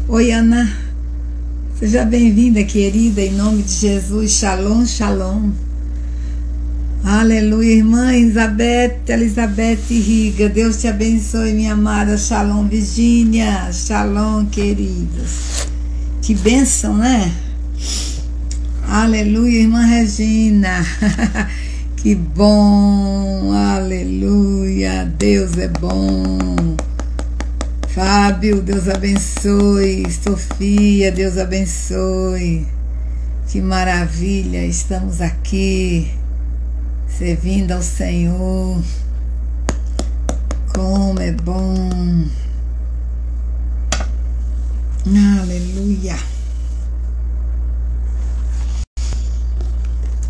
Oi, Ana. Seja bem-vinda, querida, em nome de Jesus. Shalom, shalom. Aleluia, irmã Elizabeth Riga. Deus te abençoe, minha amada. Shalom, Virgínia. Shalom, queridos. Que bênção, né? Aleluia, irmã Regina. Que bom. Aleluia. Deus é bom. Fábio, Deus abençoe. Sofia, Deus abençoe. Que maravilha, estamos aqui servindo ao Senhor. Como é bom. Aleluia.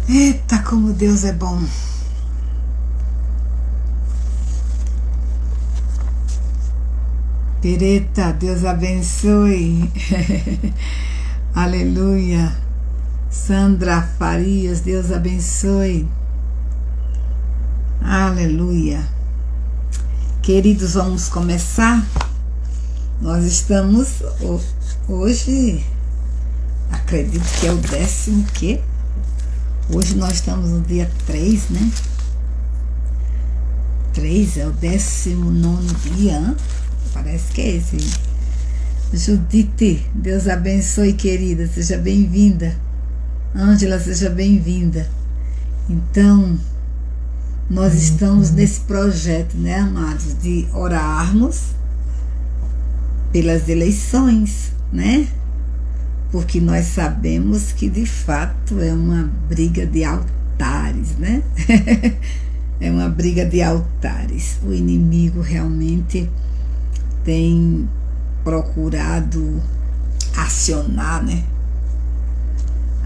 Eita, como Deus é bom. Pereta, Deus abençoe. Aleluia. Sandra Farias, Deus abençoe. Aleluia. Queridos, vamos começar. Nós estamos hoje, acredito que é o 10º quê? Hoje nós estamos no dia 3, né? 3 é o 19º dia, hein? Parece que é esse. Judite, Deus abençoe, querida, seja bem-vinda. Ângela, seja bem-vinda. Então, nós estamos nesse projeto, né, amados, de orarmos pelas eleições, né? Porque nós sabemos que, de fato, é uma briga de altares, né? É uma briga de altares. O inimigo realmente tem procurado acionar, né?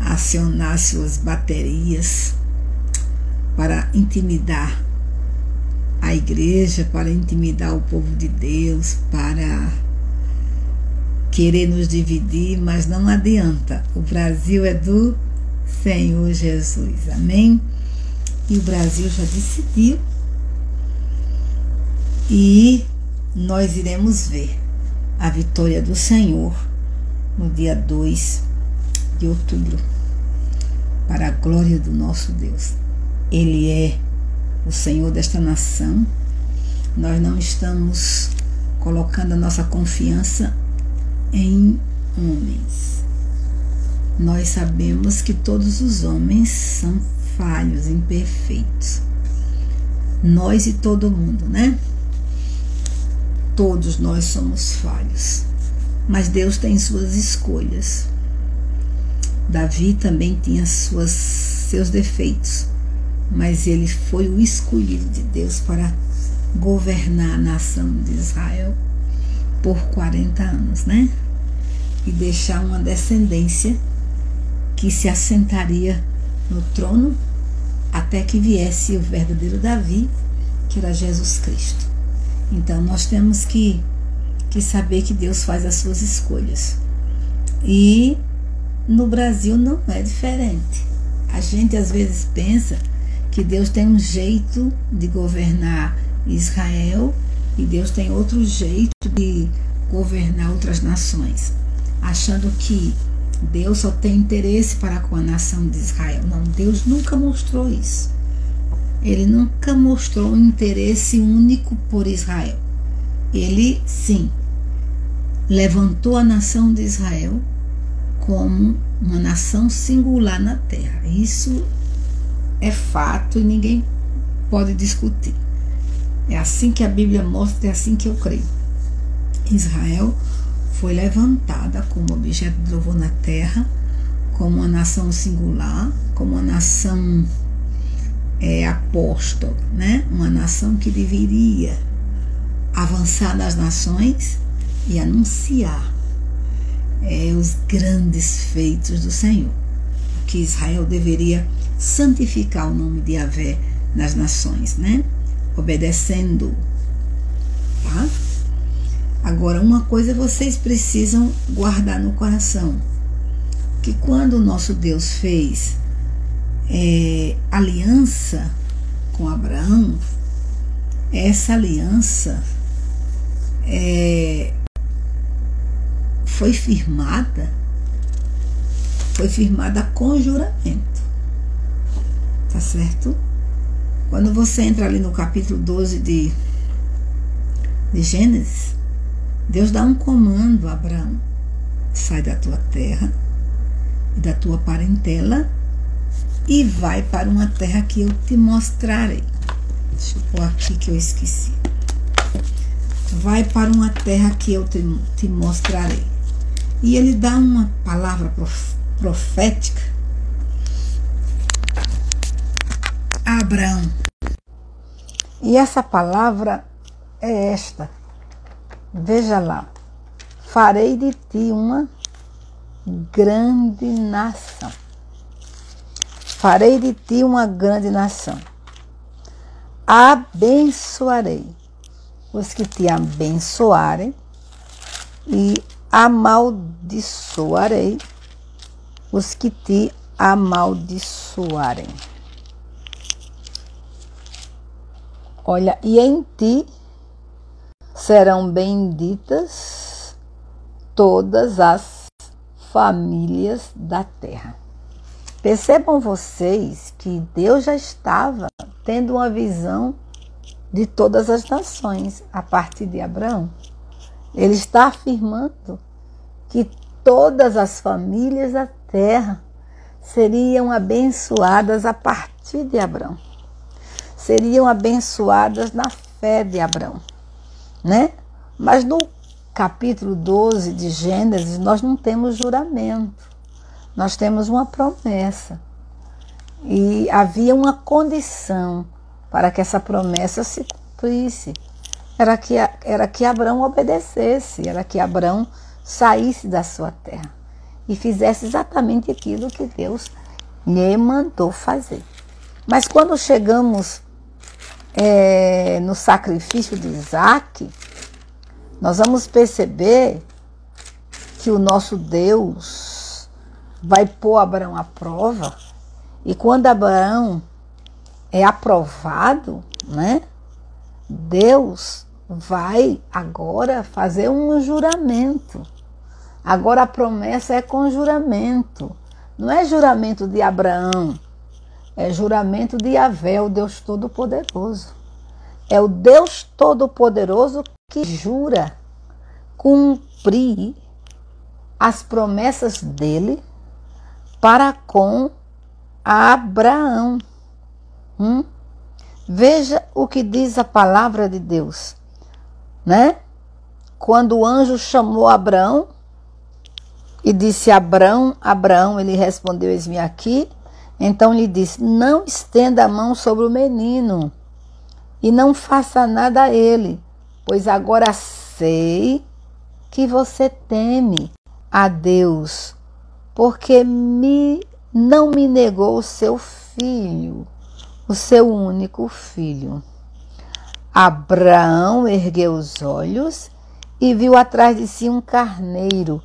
Acionar suas baterias para intimidar a igreja, para intimidar o povo de Deus, para querer nos dividir, mas não adianta. O Brasil é do Senhor Jesus, amém? E o Brasil já decidiu e nós iremos ver a vitória do Senhor no dia 2 de outubro, para a glória do nosso Deus. Ele é o Senhor desta nação. Nós não estamos colocando a nossa confiança em homens. Nós sabemos que todos os homens são falhos, imperfeitos. Nós e todo mundo, né? Todos nós somos falhos, mas Deus tem suas escolhas. Davi também tinha seus defeitos, mas ele foi o escolhido de Deus para governar a nação de Israel por 40 anos, né? E deixar uma descendência que se assentaria no trono até que viesse o verdadeiro Davi, que era Jesus Cristo. Então, nós temos que saber que Deus faz as suas escolhas. E no Brasil não é diferente. A gente às vezes pensa que Deus tem um jeito de governar Israel e Deus tem outro jeito de governar outras nações, achando que Deus só tem interesse para com a nação de Israel. Não, Deus nunca mostrou isso. Ele nunca mostrou um interesse único por Israel. Ele, sim, levantou a nação de Israel como uma nação singular na terra. Isso é fato e ninguém pode discutir. É assim que a Bíblia mostra, é assim que eu creio. Israel foi levantada como objeto de louvor na terra, como uma nação singular, como uma nação apóstola, né? Uma nação que deveria avançar nas nações e anunciar os grandes feitos do Senhor. Que Israel deveria santificar o nome de Yahvé nas nações, né? Obedecendo, tá? Agora, uma coisa vocês precisam guardar no coração, que quando o nosso Deus fez aliança com Abraão, essa aliança foi firmada com juramento. Tá certo? Quando você entra ali no capítulo 12 de Gênesis, Deus dá um comando a Abraão: sai da tua terra e da tua parentela e vai para uma terra que eu te mostrarei. Deixa eu pôr aqui que eu esqueci. Vai para uma terra que eu te mostrarei. E ele dá uma palavra profética a Abraão. E essa palavra é esta. Veja lá. Farei de ti uma grande nação. Farei de ti uma grande nação. Abençoarei os que te abençoarem e amaldiçoarei os que te amaldiçoarem. Olha, e em ti serão benditas todas as famílias da terra. Percebam vocês que Deus já estava tendo uma visão de todas as nações a partir de Abraão. Ele está afirmando que todas as famílias da terra seriam abençoadas a partir de Abraão. Seriam abençoadas na fé de Abraão, né? Mas no capítulo 12 de Gênesis nós não temos juramento, nós temos uma promessa. E havia uma condição para que essa promessa se cumprisse. Era que Abraão obedecesse, era que Abraão saísse da sua terra e fizesse exatamente aquilo que Deus lhe mandou fazer. Mas quando chegamos no sacrifício de Isaac, nós vamos perceber que o nosso Deus vai pôr Abraão à prova. E quando Abraão é aprovado, né, Deus vai agora fazer um juramento. Agora a promessa é com juramento. Não é juramento de Abraão, é juramento de Yahvé, o Deus Todo-Poderoso. É o Deus Todo-Poderoso que jura cumprir as promessas dele para com Abraão. Veja o que diz a palavra de Deus, né? Quando o anjo chamou Abraão e disse: Abraão, Abraão, ele respondeu: eis-me aqui. Então lhe disse: não estenda a mão sobre o menino e não faça nada a ele, pois agora sei que você teme a Deus, porque não me negou o seu filho, o seu único filho. Abraão ergueu os olhos e viu atrás de si um carneiro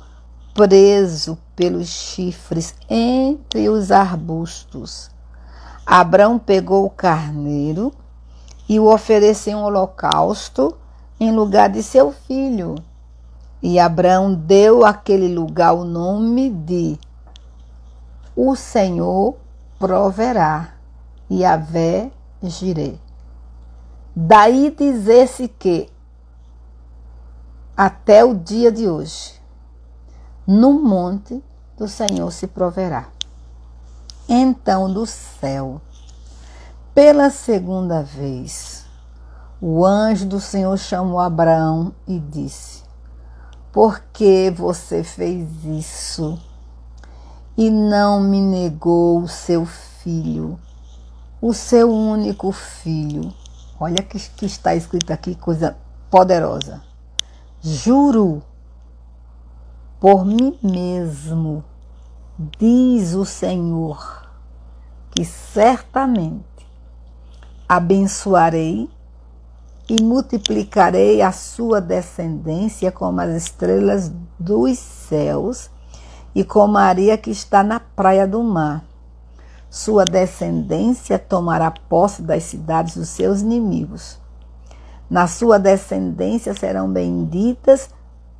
preso pelos chifres entre os arbustos. Abraão pegou o carneiro e o ofereceu em holocausto em lugar de seu filho. E Abraão deu àquele lugar o nome de O Senhor proverá, Yahvé Jireh. Daí dizer-se que até o dia de hoje, no monte do Senhor se proverá. Então do céu, pela segunda vez, o anjo do Senhor chamou Abraão e disse: por que você fez isso e não me negou o seu filho, o seu único filho? Olha que está escrito aqui, coisa poderosa. Juro por mim mesmo, diz o Senhor, que certamente abençoarei e multiplicarei a sua descendência como as estrelas dos céus e como a areia que está na praia do mar. Sua descendência tomará posse das cidades dos seus inimigos. Na sua descendência serão benditas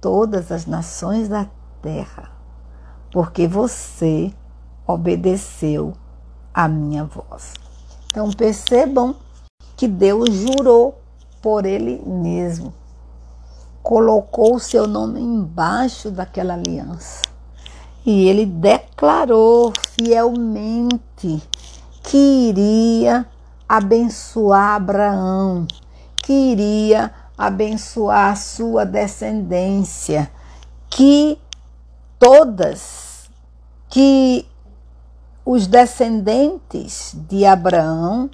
todas as nações da terra, porque você obedeceu a minha voz. Então percebam que Deus jurou por ele mesmo, colocou o seu nome embaixo daquela aliança e ele declarou fielmente que iria abençoar Abraão, que iria abençoar a sua descendência, que os descendentes de Abraão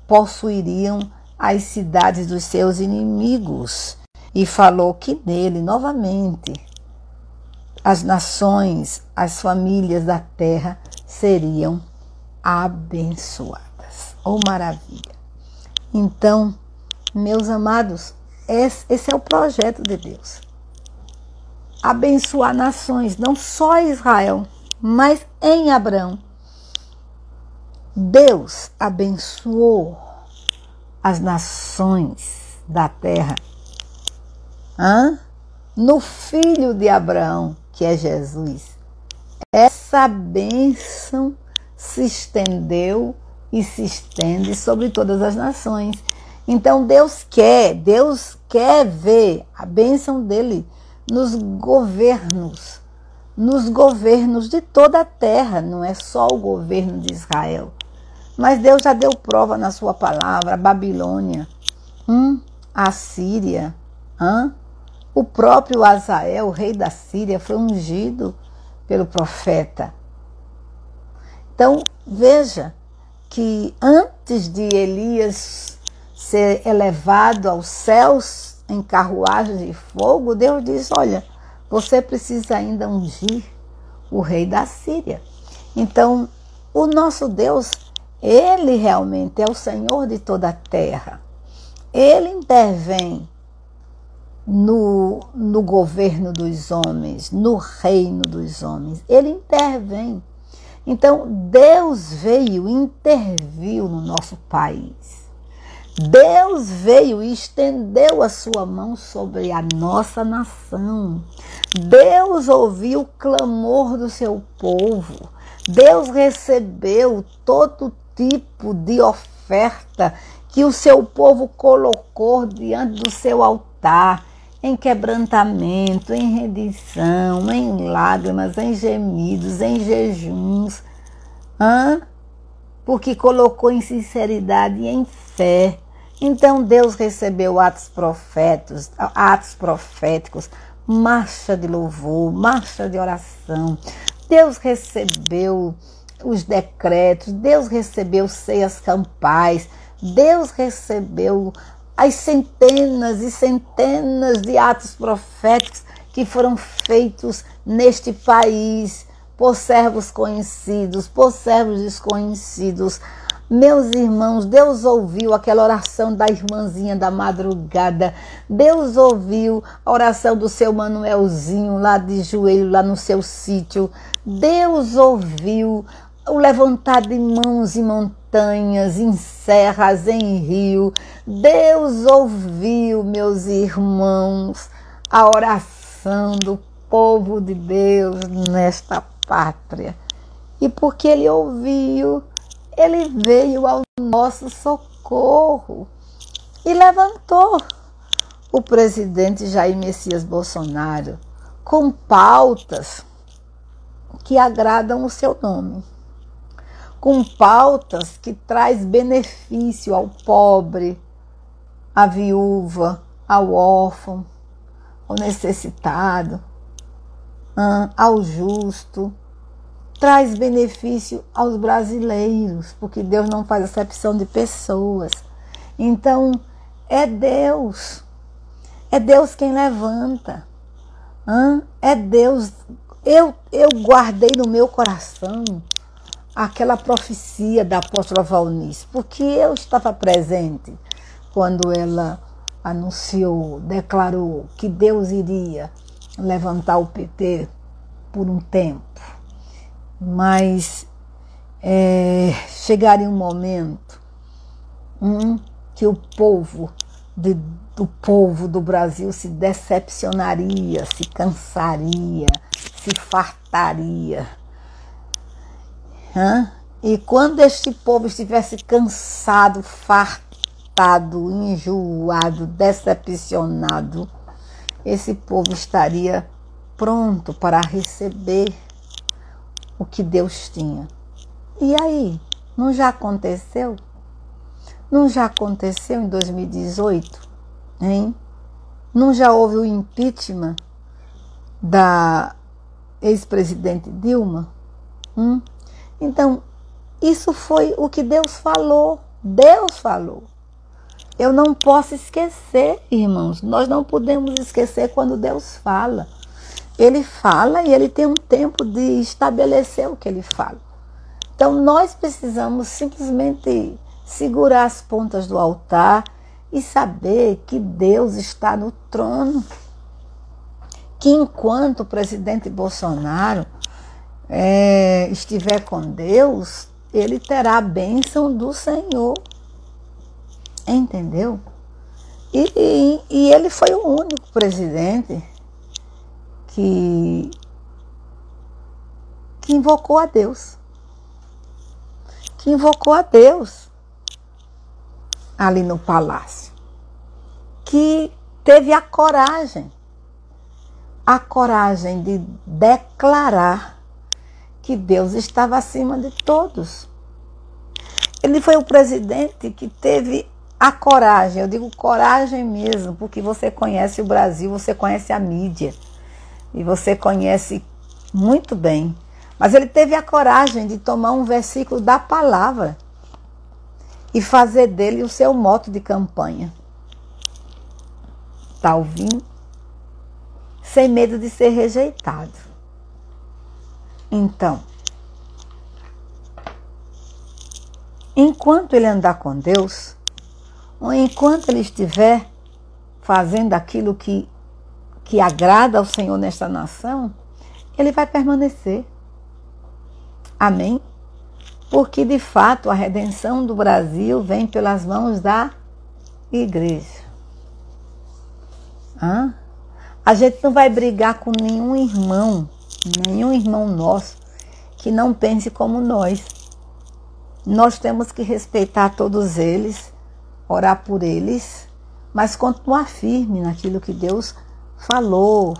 possuiriam as cidades dos seus inimigos. E falou que nele, novamente, as nações, as famílias da terra seriam abençoadas. Oh, maravilha! Então, meus amados, esse é o projeto de Deus. Abençoar nações, não só Israel, mas em Abraão. Deus abençoou as nações da terra no filho de Abraão, que é Jesus. Essa bênção se estendeu e se estende sobre todas as nações. Então Deus quer ver a bênção dele nos governos de toda a terra, não é só o governo de Israel. Mas Deus já deu prova na sua palavra, a Babilônia, a Síria, o próprio Azael, o rei da Síria, foi ungido pelo profeta. Então, veja que antes de Elias ser elevado aos céus em carruagem de fogo, Deus disse, olha, você precisa ainda ungir o rei da Síria. Então, o nosso Deus, ele realmente é o Senhor de toda a terra. Ele intervém no governo dos homens, no reino dos homens. Ele intervém. Então, Deus veio e interviu no nosso país. Deus veio e estendeu a sua mão sobre a nossa nação. Deus ouviu o clamor do seu povo. Deus recebeu todo tipo de oferta que o seu povo colocou diante do seu altar, em quebrantamento, em rendição, em lágrimas, em gemidos, em jejuns, porque colocou em sinceridade e em fé. Então Deus recebeu atos proféticos, marcha de louvor, marcha de oração. Deus recebeu os decretos, Deus recebeu ceias campais, Deus recebeu as centenas e centenas de atos proféticos que foram feitos neste país por servos conhecidos, por servos desconhecidos. Meus irmãos, Deus ouviu aquela oração da irmãzinha da madrugada. Deus ouviu a oração do seu Manuelzinho lá de joelho, lá no seu sítio. Deus ouviu o levantar de mãos em montanhas, em serras, em rio. Deus ouviu, meus irmãos, a oração do povo de Deus nesta pátria. E porque ele ouviu, ele veio ao nosso socorro e levantou o presidente Jair Messias Bolsonaro com pautas que agradam o seu nome, com pautas que traz benefício ao pobre, à viúva, ao órfão, ao necessitado, ao justo. Traz benefício aos brasileiros, porque Deus não faz acepção de pessoas. Então, é Deus quem levanta. É Deus. Eu guardei no meu coração aquela profecia da apóstola Valnice, porque eu estava presente quando ela anunciou, declarou que Deus iria levantar o PT por um tempo. Mas chegaria um momento que o povo do Brasil se decepcionaria, se cansaria, se fartaria. E quando este povo estivesse cansado, fartado, enjoado, decepcionado, esse povo estaria pronto para receber o que Deus tinha. E aí, não já aconteceu? Não já aconteceu em 2018? Hein? Não já houve o impeachment da ex-presidente Dilma? Então, isso foi o que Deus falou. Deus falou. Eu não posso esquecer, irmãos. Nós não podemos esquecer quando Deus fala. Ele fala e ele tem um tempo de estabelecer o que ele fala. Então, nós precisamos simplesmente segurar as pontas do altar e saber que Deus está no trono. Que enquanto o presidente Bolsonaro estiver com Deus, ele terá a bênção do Senhor. Entendeu? E ele foi o único presidente que invocou a Deus. Que invocou a Deus ali no palácio. Que teve a coragem de declarar que Deus estava acima de todos. Ele foi o presidente que teve a coragem, eu digo coragem mesmo, porque você conhece o Brasil, você conhece a mídia, e você conhece muito bem. Mas ele teve a coragem de tomar um versículo da palavra e fazer dele o seu moto de campanha. Está ouvindo? Sem medo de ser rejeitado. Então, enquanto ele andar com Deus, ou enquanto ele estiver fazendo aquilo que agrada ao Senhor nesta nação, ele vai permanecer. Amém? Porque, de fato, a redenção do Brasil vem pelas mãos da igreja. A gente não vai brigar com nenhum irmão nosso que não pense como nós. Nós temos que respeitar todos eles, orar por eles, mas continuar firme naquilo que Deus falou,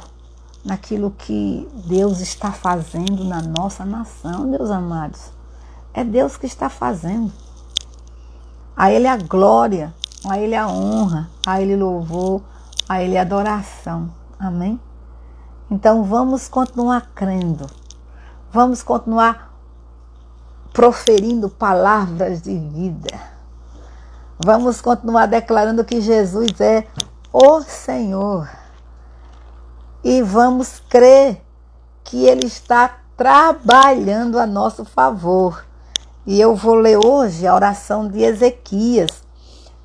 naquilo que Deus está fazendo na nossa nação, meus amados. É Deus que está fazendo. A Ele a glória, a Ele a honra, a Ele louvor, a Ele a adoração. Amém? Então vamos continuar crendo. Vamos continuar proferindo palavras de vida. Vamos continuar declarando que Jesus é o Senhor. E vamos crer que Ele está trabalhando a nosso favor. E eu vou ler hoje a oração de Ezequias,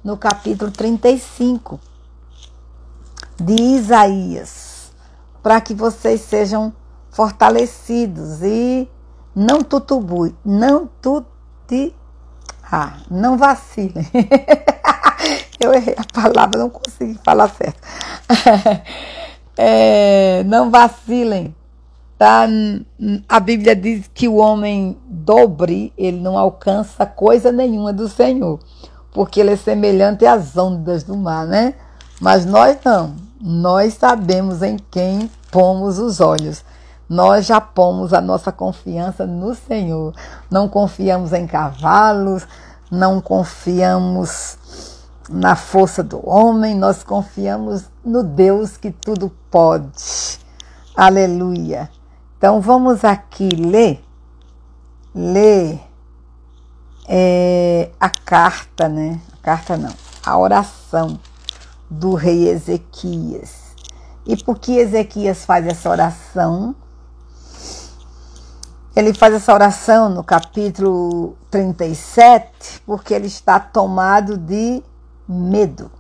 no capítulo 35 de Isaías, para que vocês sejam fortalecidos e não não vacilem. Eu errei a palavra, não consegui falar certo. Não vacilem, tá? A Bíblia diz que o homem dobre, ele não alcança coisa nenhuma do Senhor, porque ele é semelhante às ondas do mar, né? Mas nós não, nós sabemos em quem pomos os olhos. Nós já pomos a nossa confiança no Senhor. Não confiamos em cavalos, não confiamos na força do homem, nós confiamos no Deus que tudo pode. Aleluia. Então vamos aqui ler a carta, né? A carta não, a oração do rei Ezequias. E por que Ezequias faz essa oração? Ele faz essa oração no capítulo 37, porque ele está tomado de medo.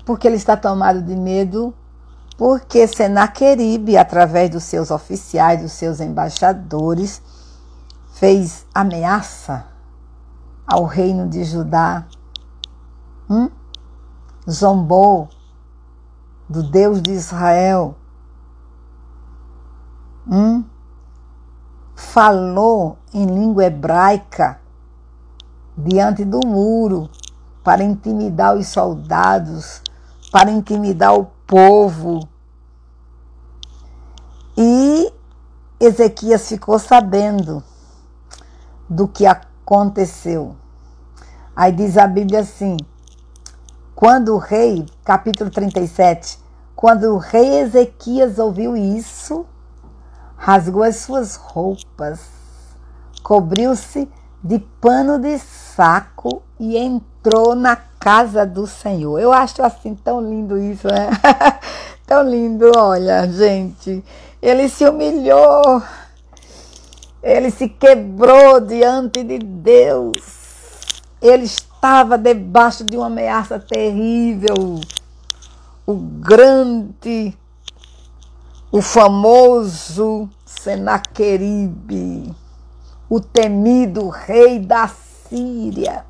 Porque ele está tomado de medo, porque Senaqueribe, através dos seus oficiais, dos seus embaixadores, fez ameaça ao reino de Judá, zombou do Deus de Israel, falou em língua hebraica diante do muro para intimidar os soldados, para intimidar o povo. E Ezequias ficou sabendo do que aconteceu. Aí diz a Bíblia assim, quando o rei, capítulo 37, quando o rei Ezequias ouviu isso, rasgou as suas roupas, cobriu-se de pano de saco e entrou na casa do Senhor. Eu acho assim tão lindo isso, né? Tão lindo, olha, gente. Ele se humilhou, ele se quebrou diante de Deus. Ele estava debaixo de uma ameaça terrível. O grande, o famoso Senaqueribe, o temido rei da Síria,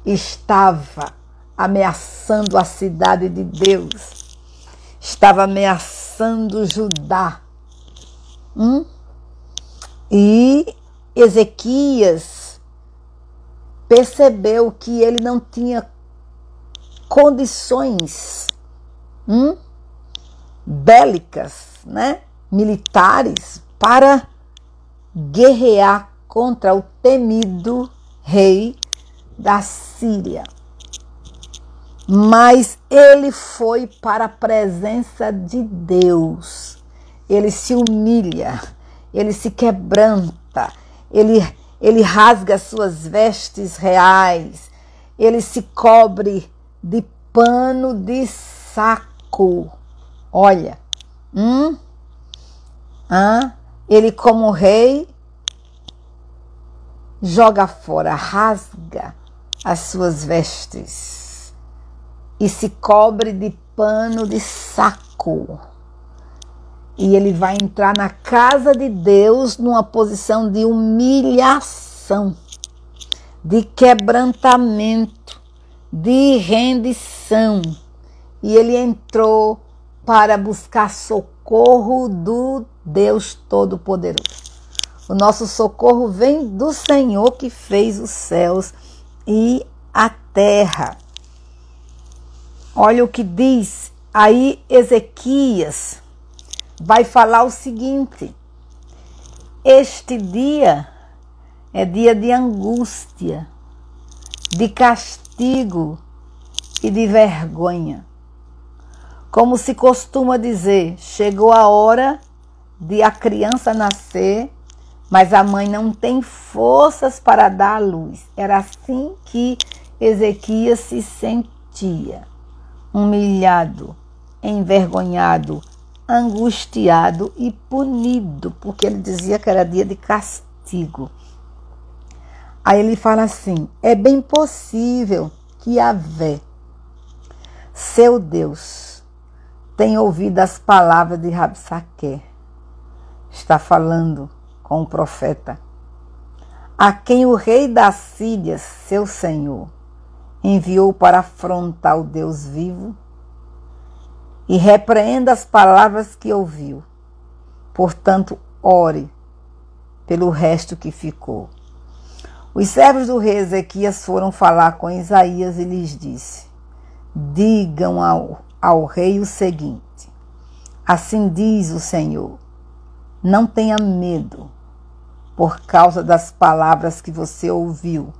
estava ameaçando a cidade de Deus, estava ameaçando Judá. E Ezequias percebeu que ele não tinha condições bélicas, né, militares, para guerrear contra o temido rei da Síria. Mas ele foi para a presença de Deus. Ele se humilha, ele se quebranta, ele rasga suas vestes reais, ele se cobre de pano de saco. Olha, ele como rei joga fora, rasga as suas vestes e se cobre de pano de saco. E ele vai entrar na casa de Deus numa posição de humilhação, de quebrantamento, de rendição. E ele entrou para buscar socorro do Deus Todo-Poderoso. O nosso socorro vem do Senhor que fez os céus e a terra. Olha o que diz aí Ezequias. Vai falar o seguinte: este dia é dia de angústia, de castigo e de vergonha. Como se costuma dizer, chegou a hora de a criança nascer, mas a mãe não tem forças para dar à luz. Era assim que Ezequias se sentia, humilhado, envergonhado, angustiado e punido, porque ele dizia que era dia de castigo. Aí ele fala assim: é bem possível que Yahvé, seu Deus, tenha ouvido as palavras de Rabsaqué. Está falando com o profeta, a quem o rei da Síria, seu senhor, enviou para afrontar o Deus vivo, e repreenda as palavras que ouviu. Portanto, ore pelo resto que ficou. Os servos do rei Ezequias foram falar com Isaías e lhes disse: digam ao rei o seguinte: assim diz o Senhor, não tenha medo por causa das palavras que você ouviu,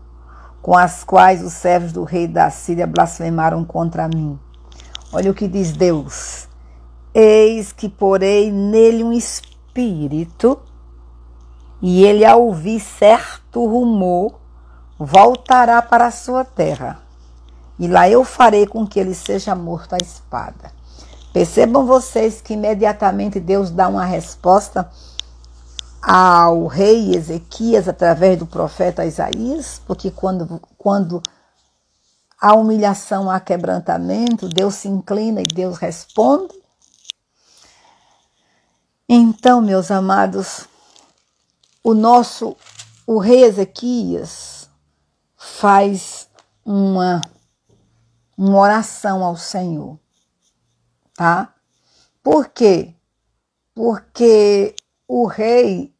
com as quais os servos do rei da Síria blasfemaram contra mim. Olha o que diz Deus: eis que porei nele um espírito, e ele, ao ouvir certo rumor, voltará para a sua terra, e lá eu farei com que ele seja morto à espada. Percebam vocês que imediatamente Deus dá uma resposta ao rei Ezequias através do profeta Isaías, porque quando há humilhação, há quebrantamento, Deus se inclina e Deus responde. Então, meus amados, o rei Ezequias faz uma oração ao Senhor, tá? Por quê? porque o rei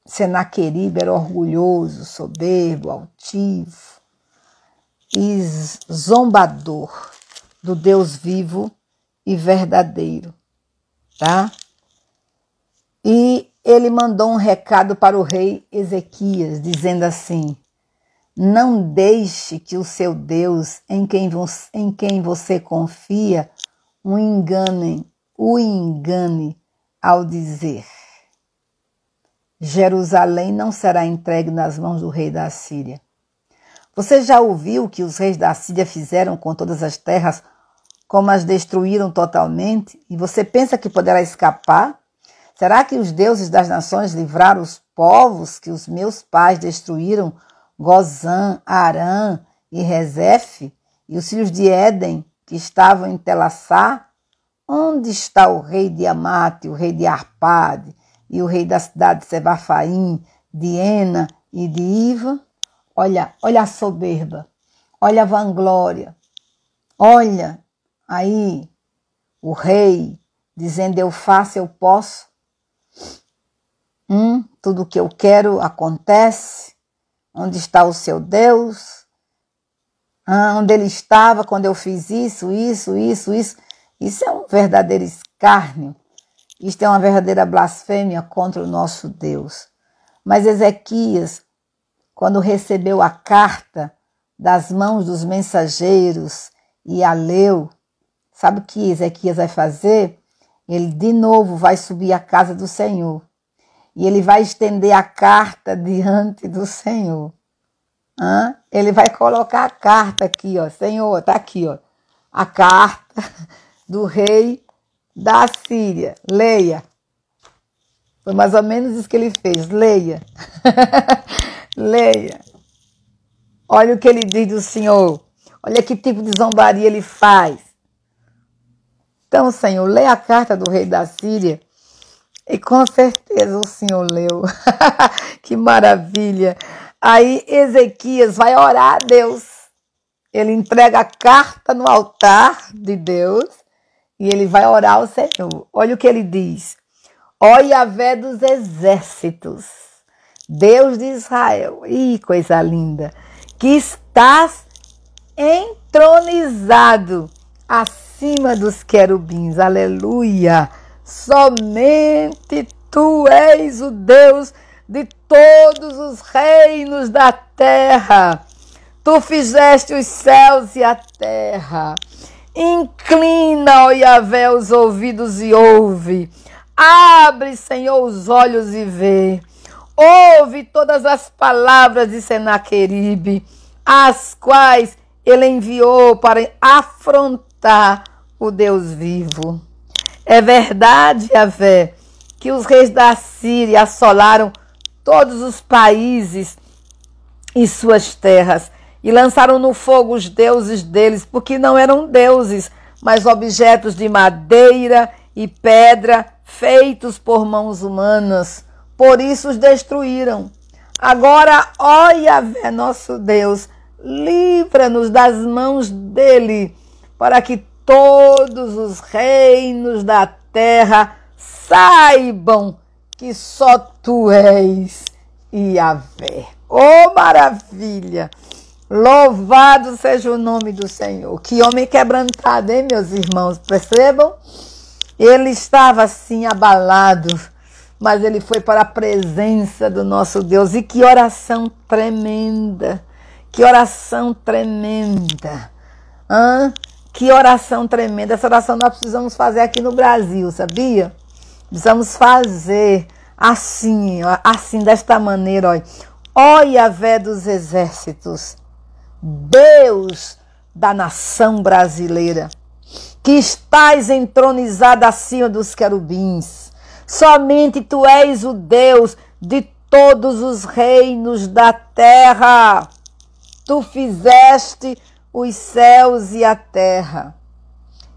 Senaqueribe era orgulhoso, soberbo, altivo e zombador do Deus vivo e verdadeiro, tá? E ele mandou um recado para o rei Ezequias, dizendo assim: não deixe que o seu Deus, em quem você confia, o engane ao dizer: Jerusalém não será entregue nas mãos do rei da Assíria. Você já ouviu que os reis da Assíria fizeram com todas as terras, como as destruíram totalmente? E você pensa que poderá escapar? Será que os deuses das nações livraram os povos que os meus pais destruíram, Gozã, Arã e Rezefe, e os filhos de Éden, que estavam em Telassá? Onde está o rei de Amate, o rei de Arpade, e o rei da cidade de Sebafaim, de Ena e de Iva? Olha a soberba, olha a vanglória, olha aí o rei dizendo: eu faço, eu posso, tudo que eu quero acontece. Onde está o seu Deus? Onde ele estava quando eu fiz isso? Isso é um verdadeiro escárnio. Isto é uma verdadeira blasfêmia contra o nosso Deus. Mas Ezequias, quando recebeu a carta das mãos dos mensageiros e a leu, sabe o que Ezequias vai fazer? Ele de novo vai subir à casa do Senhor. E ele vai estender a carta diante do Senhor. Ele vai colocar a carta aqui, ó. Senhor, está aqui, ó. A carta do rei da Síria. Leia. Foi mais ou menos isso que ele fez. Leia. Leia. Olha o que ele diz do Senhor. Olha que tipo de zombaria ele faz. Então, Senhor, leia a carta do rei da Síria. E com certeza o Senhor leu. Que maravilha. Aí Ezequias vai orar a Deus. Ele entrega a carta no altar de Deus e ele vai orar ao Senhor. Olha o que ele diz: ó Yahvé dos exércitos, Deus de Israel, coisa linda, que estás entronizado acima dos querubins, aleluia. Somente tu és o Deus de todos os reinos da terra. Tu fizeste os céus e a terra. Inclina, ó Yahvé, os ouvidos e ouve. Abre, Senhor, os olhos e vê. Ouve todas as palavras de Senaqueribe, as quais ele enviou para afrontar o Deus vivo. É verdade, Yahvé, que os reis da Síria assolaram todos os países e suas terras e lançaram no fogo os deuses deles, porque não eram deuses, mas objetos de madeira e pedra feitos por mãos humanas. Por isso os destruíram. Agora, ó Yahvé, nosso Deus, livra-nos das mãos dele, para que todos os reinos da terra saibam que só tu és Yahvé. Oh, maravilha! Louvado seja o nome do Senhor. Que homem quebrantado, hein, meus irmãos? Percebam? Ele estava assim abalado, mas ele foi para a presença do nosso Deus. E que oração tremenda! Que oração tremenda! Que oração tremenda. Essa oração nós precisamos fazer aqui no Brasil, sabia? Precisamos fazer assim, desta maneira, ó Yahvé dos exércitos, Deus da nação brasileira, que estás entronizado acima dos querubins. Somente tu és o Deus de todos os reinos da terra. Tu fizeste os céus e a terra.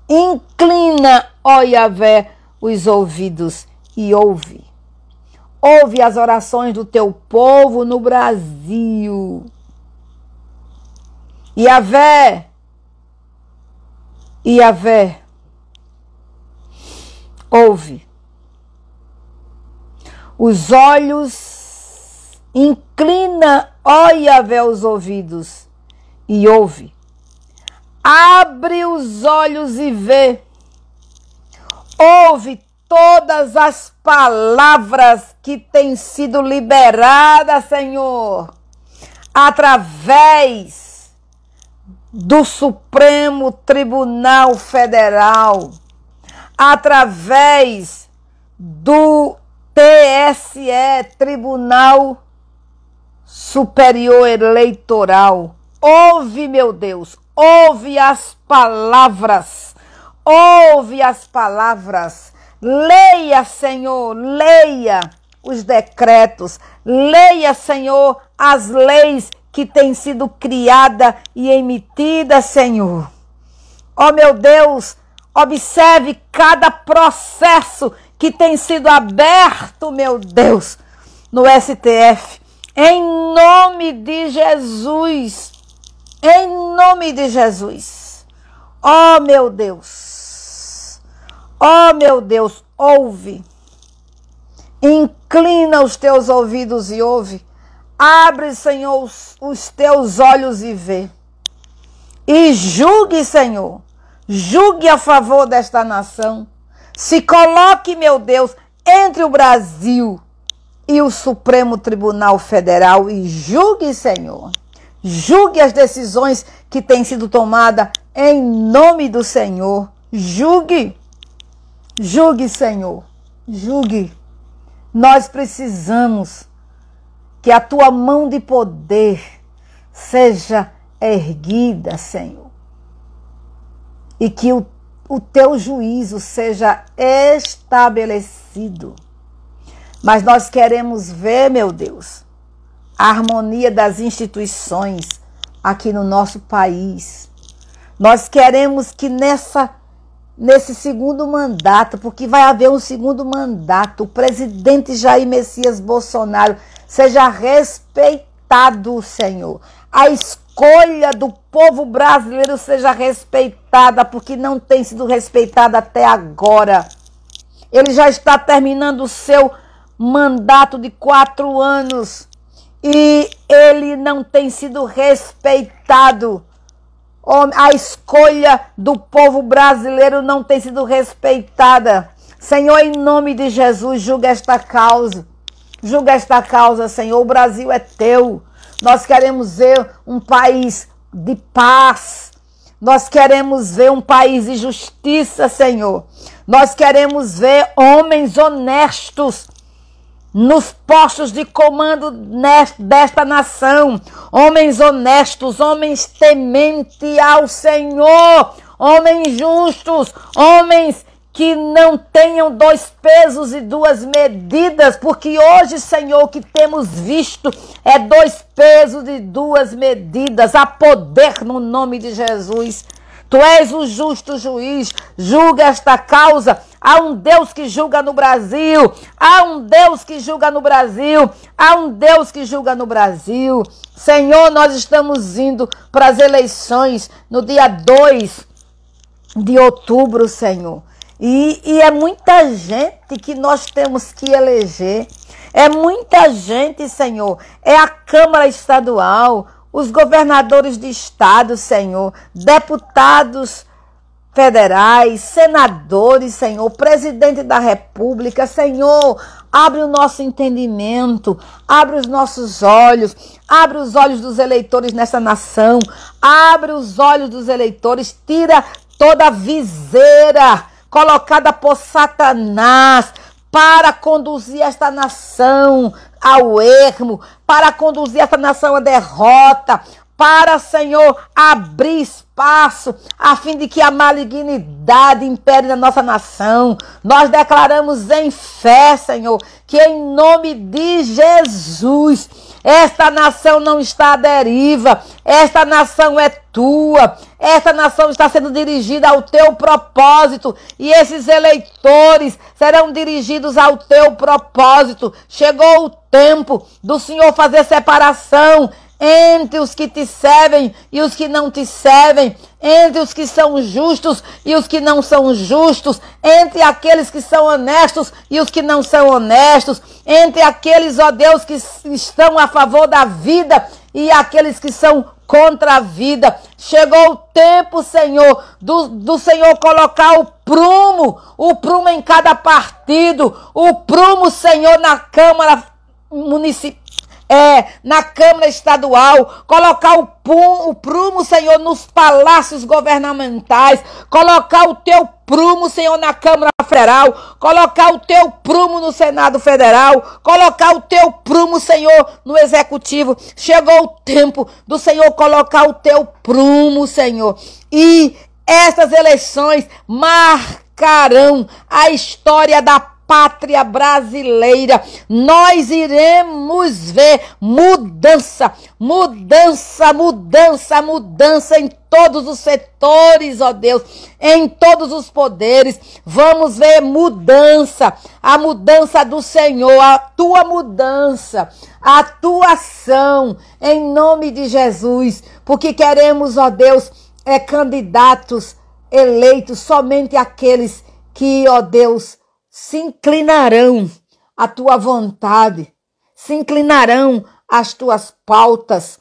Inclina, ó Yahvé, os ouvidos e ouve. Ouve as orações do teu povo no Brasil. Yahvé, ouve os olhos, inclina, ó Yahvé, os ouvidos e ouve. Abre os olhos e vê. Ouve todas as palavras que têm sido liberadas, Senhor, através do Supremo Tribunal Federal, através do TSE, Tribunal Superior Eleitoral. Ouve, meu Deus, ouve as palavras, ouve as palavras. Leia, Senhor, leia os decretos, leia, Senhor, as leis que têm sido criadas e emitidas, Senhor. Ó, meu Deus, observe cada processo que tem sido aberto, meu Deus, no STF. Em nome de Jesus. Em nome de Jesus. Ó, meu Deus. Ó, meu Deus, ouve. Inclina os teus ouvidos e ouve. Abre, Senhor, os teus olhos e vê. E julgue, Senhor. Julgue a favor desta nação. Se coloque, meu Deus, entre o Brasil e o Supremo Tribunal Federal e julgue, Senhor. Julgue as decisões que têm sido tomadas em nome do Senhor. Julgue. Julgue, Senhor. Julgue. Nós precisamos que a tua mão de poder seja erguida, Senhor. E que o teu juízo seja estabelecido. Mas nós queremos ver, meu Deus, a harmonia das instituições aqui no nosso país. Nós queremos que nesse segundo mandato, porque vai haver um segundo mandato, o presidente Jair Messias Bolsonaro seja respeitado, Senhor. A escolha do povo brasileiro seja respeitada, porque não tem sido respeitada até agora. Ele já está terminando o seu mandato de 4 anos e ele não tem sido respeitado. A escolha do povo brasileiro não tem sido respeitada. Senhor, em nome de Jesus, julga esta causa. Julga esta causa, Senhor. O Brasil é teu. Nós queremos ver um país de paz. Nós queremos ver um país de justiça, Senhor. Nós queremos ver homens honestos nos postos de comando desta nação. Homens honestos, homens tementes ao Senhor, homens justos, homens que não tenham 2 pesos e 2 medidas, porque hoje, Senhor, o que temos visto é 2 pesos e 2 medidas. Há poder no nome de Jesus. Tu és o justo juiz, julga esta causa. Há um Deus que julga no Brasil, há um Deus que julga no Brasil, há um Deus que julga no Brasil. Senhor, nós estamos indo para as eleições no dia 2 de outubro, Senhor. E é muita gente que nós temos que eleger. É muita gente, Senhor. É a Câmara Estadual, os governadores de estado, Senhor, deputados federais, senadores, Senhor, presidente da República, Senhor, abre o nosso entendimento, abre os nossos olhos, abre os olhos dos eleitores nessa nação, abre os olhos dos eleitores, tira toda a viseira colocada por Satanás para conduzir esta nação ao ermo, para conduzir esta nação à derrota, para, Senhor, abrir espaço a fim de que a malignidade impere na nossa nação. Nós declaramos em fé, Senhor, que em nome de Jesus, esta nação não está à deriva, esta nação é tua, esta nação está sendo dirigida ao teu propósito e esses eleitores serão dirigidos ao teu propósito. Chegou o tempo do Senhor fazer separação entre os que te servem e os que não te servem, entre os que são justos e os que não são justos, entre aqueles que são honestos e os que não são honestos, entre aqueles, ó Deus, que estão a favor da vida e aqueles que são contra a vida. Chegou o tempo, Senhor, do Senhor colocar o prumo em cada partido, o prumo, Senhor, na Câmara Municipal, na Câmara Estadual, colocar o prumo, Senhor, nos palácios governamentais, colocar o teu prumo, Senhor, na Câmara Federal, colocar o teu prumo no Senado Federal, colocar o teu prumo, Senhor, no Executivo. Chegou o tempo do Senhor colocar o teu prumo, Senhor, e essas eleições marcarão a história da pátria brasileira. Nós iremos ver mudança em todos os setores, ó Deus, em todos os poderes. Vamos ver mudança, a mudança do Senhor, a tua mudança, a tua ação, em nome de Jesus, porque queremos, ó Deus, candidatos eleitos, somente aqueles que, ó Deus, se inclinarão à tua vontade, se inclinarão às tuas pautas,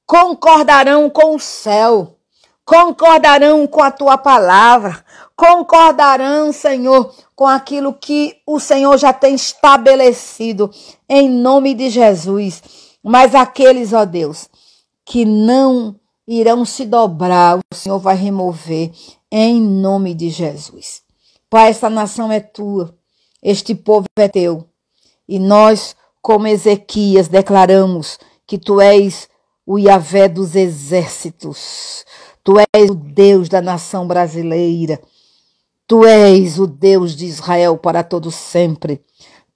concordarão com o céu, concordarão com a tua palavra, concordarão, Senhor, com aquilo que o Senhor já tem estabelecido, em nome de Jesus. Mas aqueles, ó Deus, que não irão se dobrar, o Senhor vai remover, em nome de Jesus. Pai, essa nação é tua, este povo é teu. E nós, como Ezequias, declaramos que tu és o Yahvé dos exércitos. Tu és o Deus da nação brasileira. Tu és o Deus de Israel para todo sempre.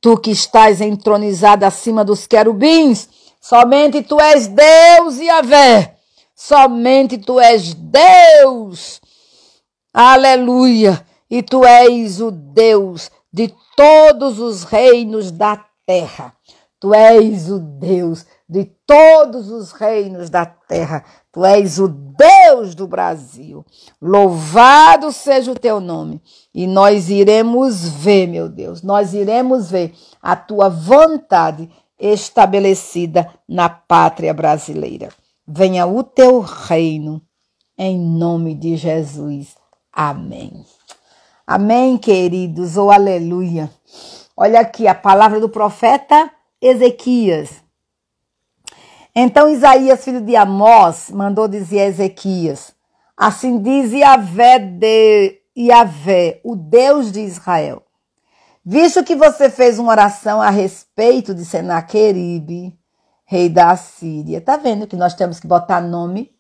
Tu que estás entronizado acima dos querubins, somente tu és Deus, Yahvé. Somente tu és Deus. Aleluia! E tu és o Deus de todos os reinos da terra. Tu és o Deus de todos os reinos da terra. Tu és o Deus do Brasil. Louvado seja o teu nome. E nós iremos ver, meu Deus, nós iremos ver a tua vontade estabelecida na pátria brasileira. Venha o teu reino, em nome de Jesus. Amém. Amém, queridos, ou aleluia. Olha aqui a palavra do profeta Ezequias. Então Isaías, filho de Amós, mandou dizer a Ezequias: assim diz Yahvé, o Deus de Israel. Visto que você fez uma oração a respeito de Senaqueribe, rei da Assíria. Tá vendo que nós temos que botar nome?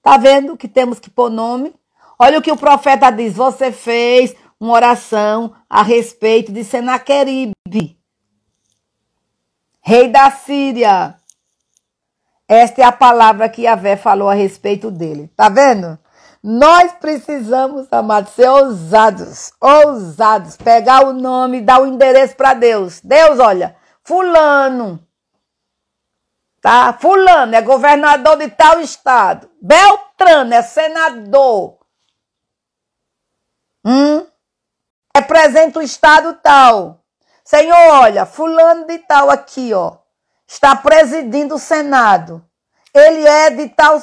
Tá vendo que temos que pôr nome? Olha o que o profeta diz: você fez uma oração a respeito de Senaqueribe, rei da Síria. Esta é a palavra que Yahvé falou a respeito dele. Tá vendo? Nós precisamos, amados, ser ousados. Pegar o nome e dar o endereço para Deus. Deus, olha, fulano, tá? Fulano é governador de tal estado. Beltrano é senador. Representa o estado tal. Senhor, olha, fulano de tal aqui, ó, está presidindo o Senado. Ele é de tal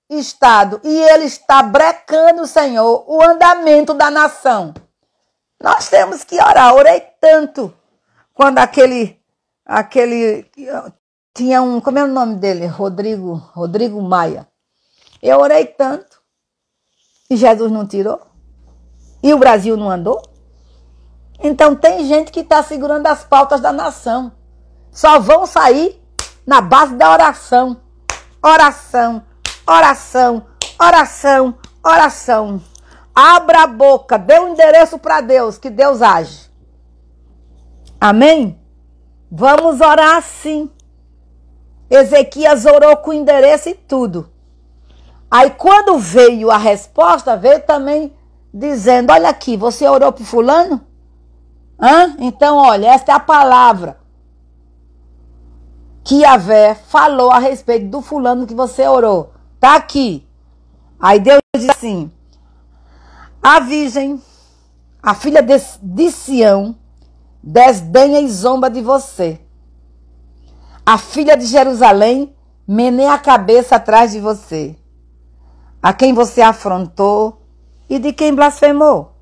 estado e ele está brecando, Senhor, o andamento da nação. Nós temos que orar. Orei tanto quando aquele tinha um, como é o nome dele? Rodrigo Maia. Eu orei tanto e Jesus não tirou. E o Brasil não andou? Então tem gente que está segurando as pautas da nação. Só vão sair na base da oração. Oração, oração, oração, oração. Abra a boca, dê um endereço para Deus, que Deus age. Amém? Vamos orar assim. Ezequias orou com endereço e tudo. Aí quando veio a resposta, veio também dizendo: olha aqui, você orou para fulano? Então, olha, esta é a palavra. que Yahvé falou a respeito do fulano que você orou. Tá aqui. Aí Deus diz assim: a virgem, a filha de Sião, desdenha e zomba de você. A filha de Jerusalém meneia a cabeça atrás de você. A quem você afrontou e de quem blasfemou?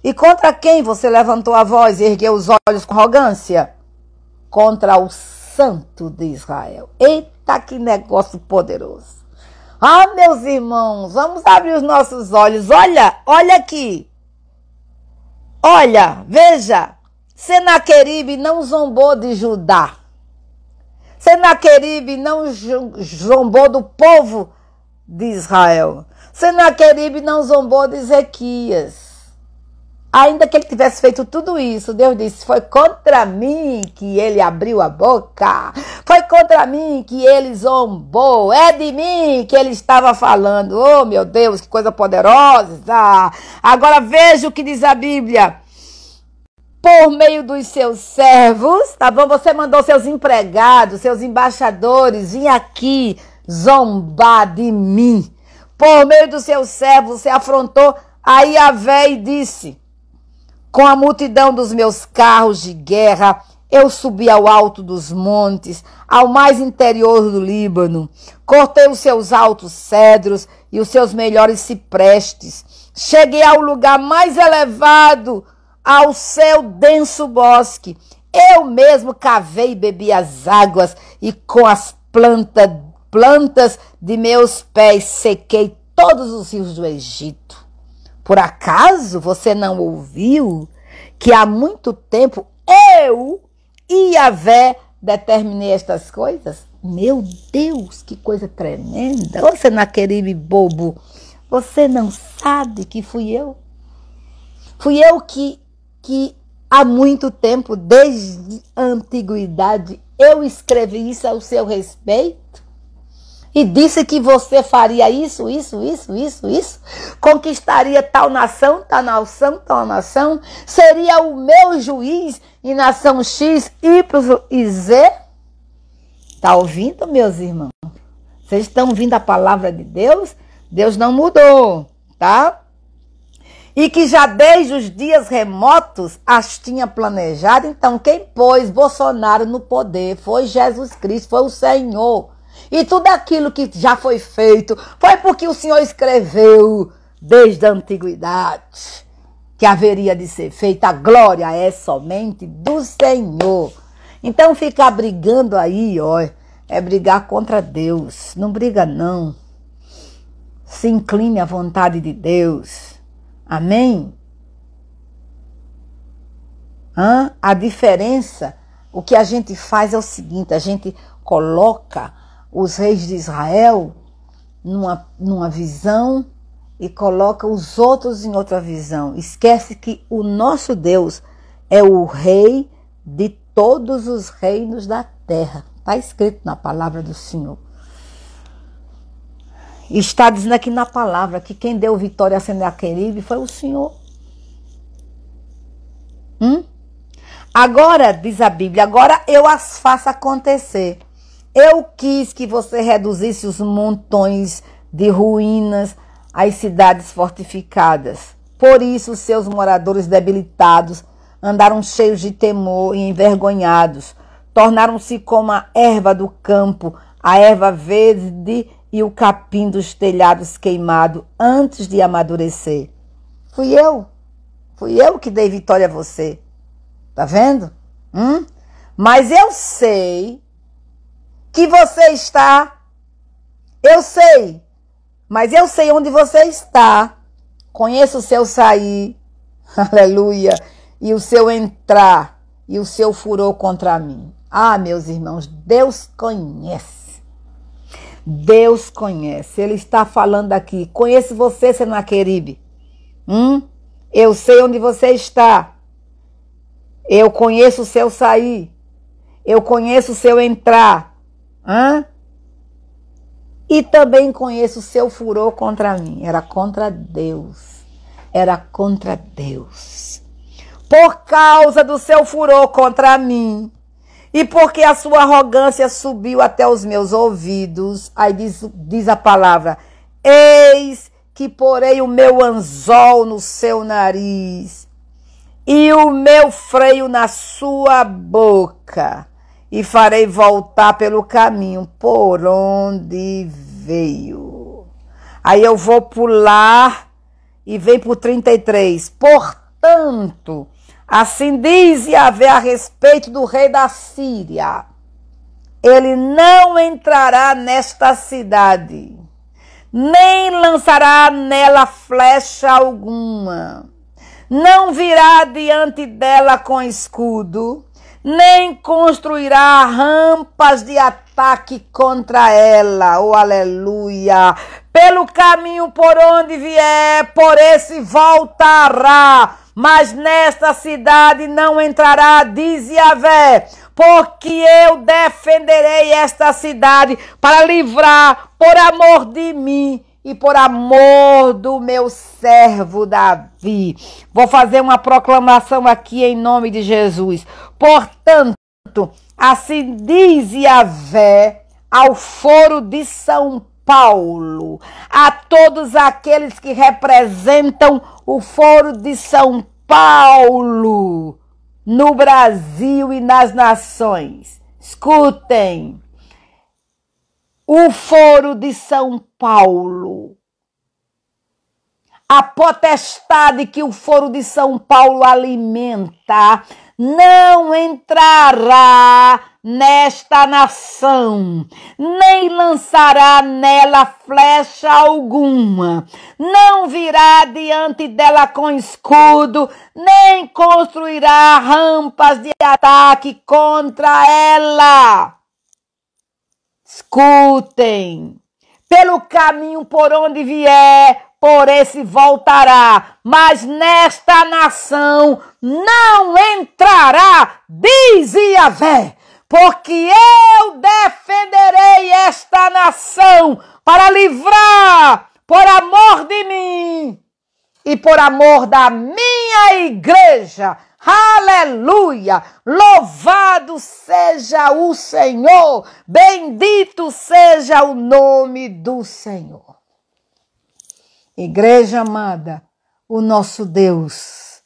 E contra quem você levantou a voz e ergueu os olhos com arrogância? Contra o Santo de Israel. Eita, que negócio poderoso. Ah, meus irmãos, vamos abrir os nossos olhos. Olha, olha aqui. Olha, veja. Senaqueribe não zombou de Judá. Senaqueribe não zombou do povo de Israel. Senaqueribe não zombou de Ezequias. Ainda que ele tivesse feito tudo isso, Deus disse: foi contra mim que ele abriu a boca. Foi contra mim que ele zombou. É de mim que ele estava falando. Oh, meu Deus, que coisa poderosa. Agora veja o que diz a Bíblia. Por meio dos seus servos, tá bom? Você mandou seus empregados, seus embaixadores vir aqui zombar de mim. Por meio dos seus servos, você afrontou a Yahvé e disse: com a multidão dos meus carros de guerra, eu subi ao alto dos montes, ao mais interior do Líbano. Cortei os seus altos cedros e os seus melhores ciprestes. Cheguei ao lugar mais elevado, ao seu denso bosque. Eu mesmo cavei e bebi as águas, e com as plantas de meus pés sequei todos os rios do Egito. Por acaso você não ouviu que há muito tempo eu, Yahvé, determinei estas coisas? Meu Deus, que coisa tremenda. Ô Senaqueribe bobo, você não sabe que fui eu? Fui eu que há muito tempo, desde a antiguidade, eu escrevi isso ao seu respeito? E disse que você faria isso, conquistaria tal nação, tal nação, seria o meu juiz em nação X, Y e Z? Está ouvindo, meus irmãos? Vocês estão ouvindo a palavra de Deus? Deus não mudou, tá? E que já desde os dias remotos as tinha planejado. Então quem pôs Bolsonaro no poder foi Jesus Cristo, foi o Senhor. E tudo aquilo que já foi feito foi porque o Senhor escreveu desde a antiguidade que haveria de ser feita. A glória é somente do Senhor. Então ficar brigando aí, ó, é brigar contra Deus. Não briga não. Se incline à vontade de Deus. Amém? A diferença, o que a gente faz é o seguinte: a gente coloca os reis de Israel numa visão e coloca os outros em outra visão. Esquece que o nosso Deus é o rei de todos os reinos da terra. Está escrito na palavra do Senhor. Está dizendo aqui na palavra que quem deu vitória a Senaqueribe foi o Senhor. Agora, diz a Bíblia, agora eu as faço acontecer. Eu quis que você reduzisse os montões de ruínas às cidades fortificadas. Por isso, os seus moradores debilitados andaram cheios de temor e envergonhados. Tornaram-se como a erva do campo, a erva verde e o capim dos telhados queimado antes de amadurecer. Fui eu que dei vitória a você. Tá vendo? Mas eu sei que você está, eu sei, mas eu sei onde você está. Conheço o seu sair, aleluia, e o seu entrar, e o seu furor contra mim. Ah, meus irmãos, Deus conhece. Deus conhece. Ele está falando aqui. Conheço você, Senaqueribe. Eu sei onde você está. Eu conheço o seu sair. Eu conheço o seu entrar. E também conheço o seu furor contra mim. Era contra Deus. Era contra Deus. Por causa do seu furor contra mim e porque a sua arrogância subiu até os meus ouvidos. Aí diz a palavra: eis que porei o meu anzol no seu nariz e o meu freio na sua boca, e farei voltar pelo caminho por onde veio. Aí eu vou pular e vem para o 33. Portanto, assim diz Yahvé a respeito do rei da Síria: ele não entrará nesta cidade, nem lançará nela flecha alguma, não virá diante dela com escudo, nem construirá rampas de ataque contra ela. Oh, aleluia! Pelo caminho por onde vier, por esse voltará, mas nesta cidade não entrará, diz Yahvé, porque eu defenderei esta cidade para livrar por amor de mim e por amor do meu servo Davi. Vou fazer uma proclamação aqui em nome de Jesus. Portanto, assim diz Yahvé ao Foro de São Paulo, a todos aqueles que representam o Foro de São Paulo no Brasil e nas nações. Escutem. O Foro de São Paulo, a potestade que o Foro de São Paulo alimenta, não entrará nesta nação, nem lançará nela flecha alguma, não virá diante dela com escudo, nem construirá rampas de ataque contra ela. Escutem, pelo caminho por onde vier, por esse voltará, mas nesta nação não entrará, diz Yahvé, porque eu defenderei esta nação para livrar por amor de mim e por amor da minha igreja. Aleluia! Louvado seja o Senhor, bendito seja o nome do Senhor. Igreja amada, o nosso Deus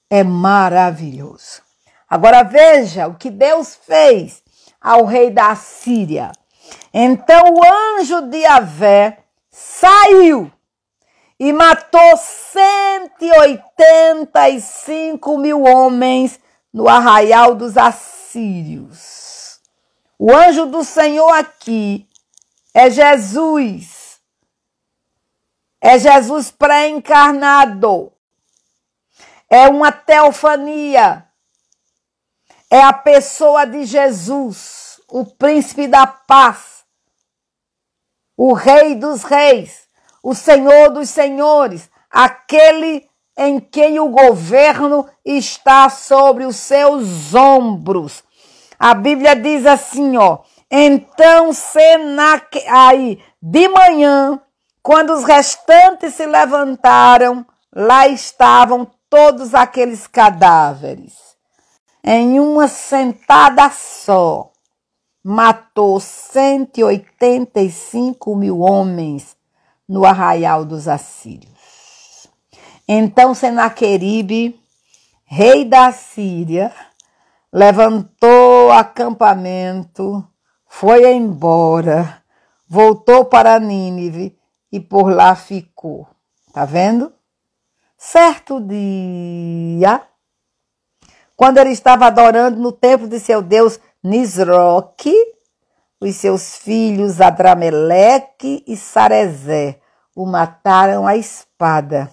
é maravilhoso. Agora veja o que Deus fez ao rei da Síria. Então o anjo de Yahvé saiu e matou 185.000 homens no arraial dos assírios. O anjo do Senhor aqui é Jesus. É Jesus pré-encarnado. É uma teofania. É a pessoa de Jesus, o príncipe da paz, o rei dos reis, o Senhor dos senhores, aquele em quem o governo está sobre os seus ombros. A Bíblia diz assim, ó: então aí de manhã, quando os restantes se levantaram, lá estavam todos aqueles cadáveres. Em uma sentada só, matou 185.000 homens no arraial dos assírios. Então Senaqueribe, rei da Síria, levantou acampamento, foi embora, voltou para Nínive e por lá ficou. Tá vendo? Certo dia, quando ele estava adorando no templo de seu deus Nisroque, os seus filhos Adrameleque e Sarezé o mataram à espada.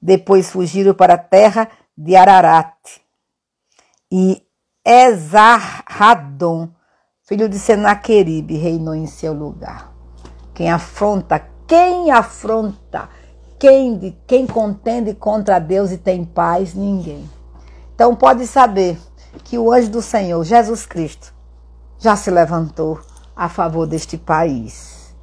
Depois fugiram para a terra de Ararat. E Esarhadon, filho de Senaqueribe, reinou em seu lugar. Quem contende contra Deus e tem paz? Ninguém. Então pode saber que o anjo do Senhor, Jesus Cristo, já se levantou a favor deste país.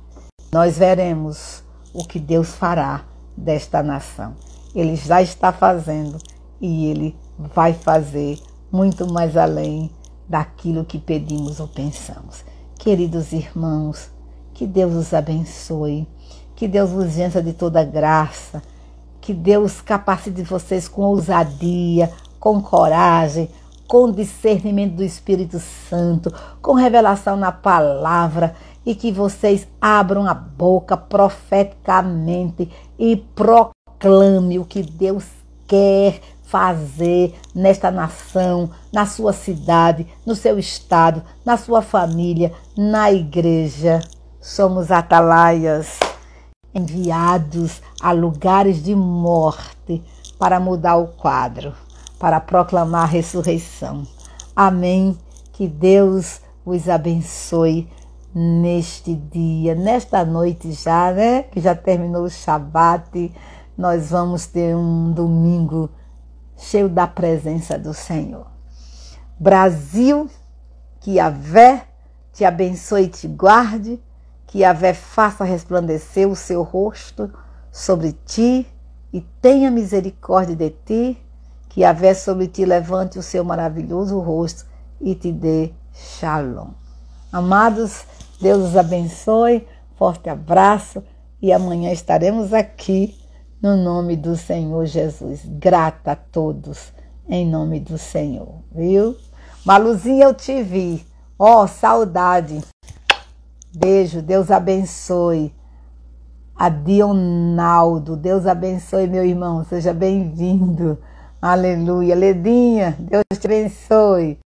Nós veremos o que Deus fará desta nação. Ele já está fazendo e ele vai fazer muito mais além daquilo que pedimos ou pensamos. Queridos irmãos, que Deus os abençoe, que Deus vos encha de toda graça, que Deus capacite vocês com ousadia, com coragem, com discernimento do Espírito Santo, com revelação na palavra, e que vocês abram a boca profeticamente e proclame o que Deus quer fazer nesta nação, na sua cidade, no seu estado, na sua família, na igreja. Somos atalaias enviados a lugares de morte para mudar o quadro, para proclamar a ressurreição. Amém. Que Deus os abençoe neste dia, nesta noite já, né? Que já terminou o Shabat. Nós vamos ter um domingo cheio da presença do Senhor. Brasil, que Yahvé te abençoe e te guarde, que Yahvé faça resplandecer o seu rosto sobre ti e tenha misericórdia de ti, que Yahvé sobre ti levante o seu maravilhoso rosto e te dê shalom. Amados, Deus os abençoe, forte abraço e amanhã estaremos aqui no nome do Senhor Jesus. Grata a todos em nome do Senhor, viu? Maluzinha, eu te vi. Saudade. Beijo, Deus abençoe. Adionaldo, Deus abençoe, meu irmão, seja bem-vindo. Aleluia. Ledinha, Deus te abençoe.